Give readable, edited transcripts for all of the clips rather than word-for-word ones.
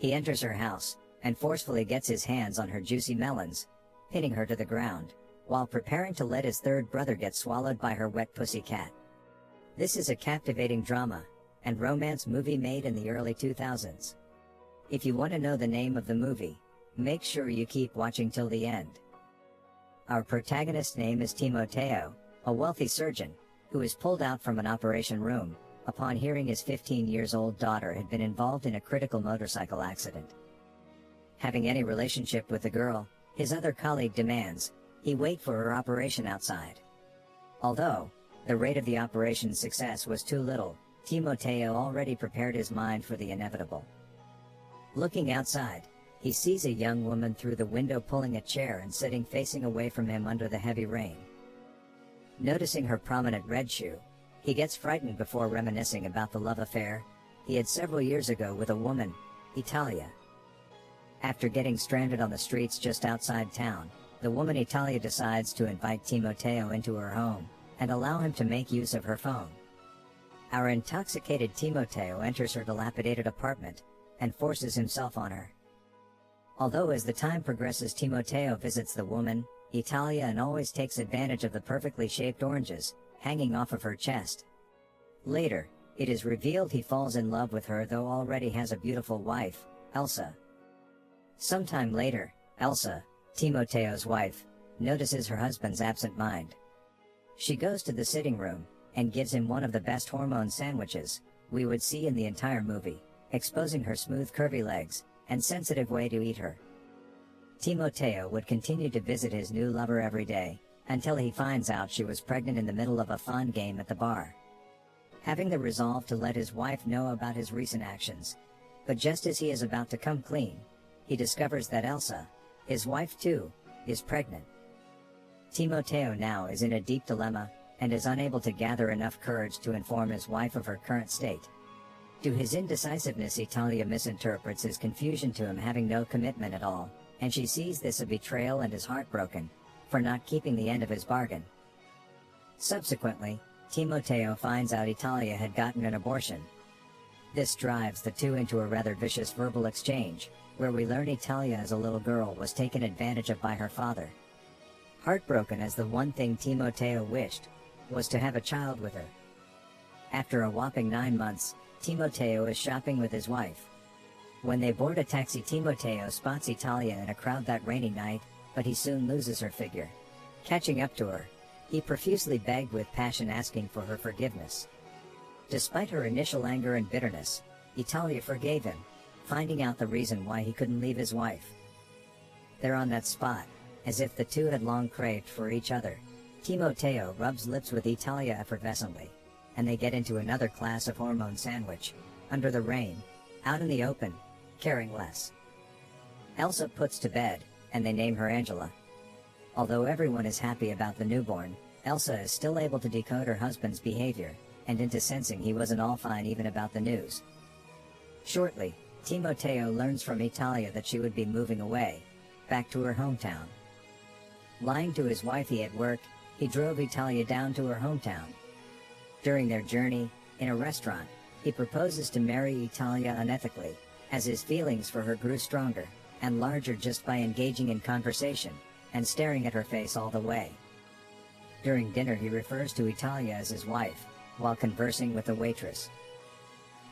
He enters her house, and forcefully gets his hands on her juicy melons, pinning her to the ground, while preparing to let his third brother get swallowed by her wet pussy cat. This is a captivating drama and romance movie made in the early 2000s. If you want to know the name of the movie, make sure you keep watching till the end. Our protagonist's name is Timoteo, a wealthy surgeon, who is pulled out from an operation room upon hearing his 15-year-old daughter had been involved in a critical motorcycle accident. Having any relationship with the girl, his other colleague demands he wait for her operation outside. Although the rate of the operation's success was too little, Timoteo already prepared his mind for the inevitable. Looking outside, he sees a young woman through the window pulling a chair and sitting facing away from him under the heavy rain. Noticing her prominent red shoe, he gets frightened before reminiscing about the love affair he had several years ago with a woman, Italia. After getting stranded on the streets just outside town, the woman Italia decides to invite Timoteo into her home and allow him to make use of her phone. Our intoxicated Timoteo enters her dilapidated apartment and forces himself on her. Although as the time progresses, Timoteo visits the woman, Italia, and always takes advantage of the perfectly shaped oranges hanging off of her chest. Later, it is revealed he falls in love with her, though already has a beautiful wife, Elsa. Sometime later, Elsa, Timoteo's wife, notices her husband's absent mind. She goes to the sitting room and gives him one of the best hormone sandwiches we would see in the entire movie, exposing her smooth curvy legs and sensitive way to eat her. Timoteo would continue to visit his new lover every day, until he finds out she was pregnant in the middle of a fun game at the bar. Having the resolve to let his wife know about his recent actions, but just as he is about to come clean, he discovers that Elsa, his wife too, is pregnant. Timoteo now is in a deep dilemma, and is unable to gather enough courage to inform his wife of her current state. To his indecisiveness, Italia misinterprets his confusion to him having no commitment at all, and she sees this a betrayal and is heartbroken for not keeping the end of his bargain. Subsequently, Timoteo finds out Italia had gotten an abortion. This drives the two into a rather vicious verbal exchange, where we learn Italia as a little girl was taken advantage of by her father. Heartbroken, as the one thing Timoteo wished was to have a child with her. After a whopping 9 months, Timoteo is shopping with his wife. When they board a taxi, Timoteo spots Italia in a crowd that rainy night, but he soon loses her figure. Catching up to her, he profusely begged with passion, asking for her forgiveness. Despite her initial anger and bitterness, Italia forgave him, finding out the reason why he couldn't leave his wife. There on that spot, as if the two had long craved for each other, Timoteo rubs lips with Italia effervescently, and they get into another class of hormone sandwich, under the rain, out in the open, caring less. Elsa puts to bed, and they name her Angela. Although everyone is happy about the newborn, Elsa is still able to decode her husband's behavior, and into sensing he wasn't all fine even about the news. Shortly, Timoteo learns from Italia that she would be moving away, back to her hometown. Lying to his wife he had work, he drove Italia down to her hometown. During their journey, in a restaurant, he proposes to marry Italia unethically, as his feelings for her grew stronger and larger just by engaging in conversation and staring at her face all the way. During dinner he refers to Italia as his wife, while conversing with the waitress.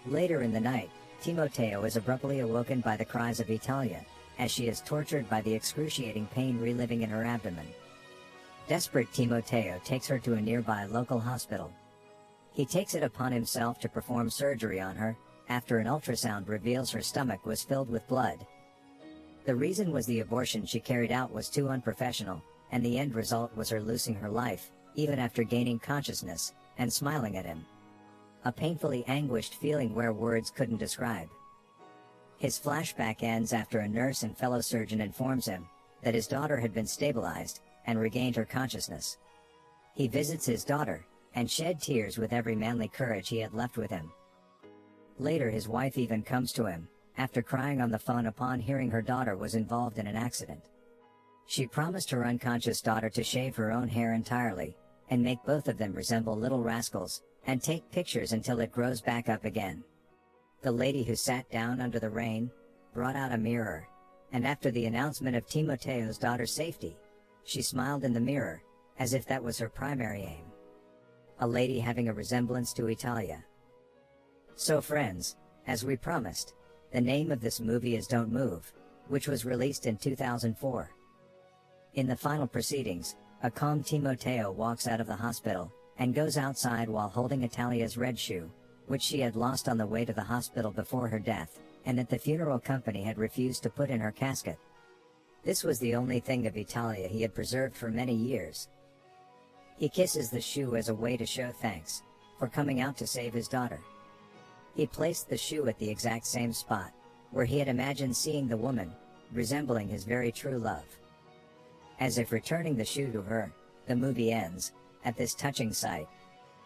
Later in the night, Timoteo is abruptly awoken by the cries of Italia, as she is tortured by the excruciating pain reliving in her abdomen. Desperate, Timoteo takes her to a nearby local hospital. He takes it upon himself to perform surgery on her, after an ultrasound reveals her stomach was filled with blood. The reason was the abortion she carried out was too unprofessional, and the end result was her losing her life, even after gaining consciousness and smiling at him. A painfully anguished feeling where words couldn't describe. His flashback ends after a nurse and fellow surgeon informs him that his daughter had been stabilized and regained her consciousness. He visits his daughter and shed tears with every manly courage he had left with him. Later his wife even comes to him, after crying on the phone upon hearing her daughter was involved in an accident. She promised her unconscious daughter to shave her own hair entirely, and make both of them resemble little rascals, and take pictures until it grows back up again. The lady who sat down under the rain brought out a mirror, and after the announcement of Timoteo's daughter's safety, she smiled in the mirror, as if that was her primary aim. A lady having a resemblance to Italia. So friends, as we promised, the name of this movie is Don't Move, which was released in 2004. In the final proceedings, a calm Timoteo walks out of the hospital, and goes outside while holding Italia's red shoe, which she had lost on the way to the hospital before her death, and that the funeral company had refused to put in her casket. This was the only thing of Italia he had preserved for many years. He kisses the shoe as a way to show thanks for coming out to save his daughter. He placed the shoe at the exact same spot where he had imagined seeing the woman, resembling his very true love. As if returning the shoe to her, the movie ends at this touching sight,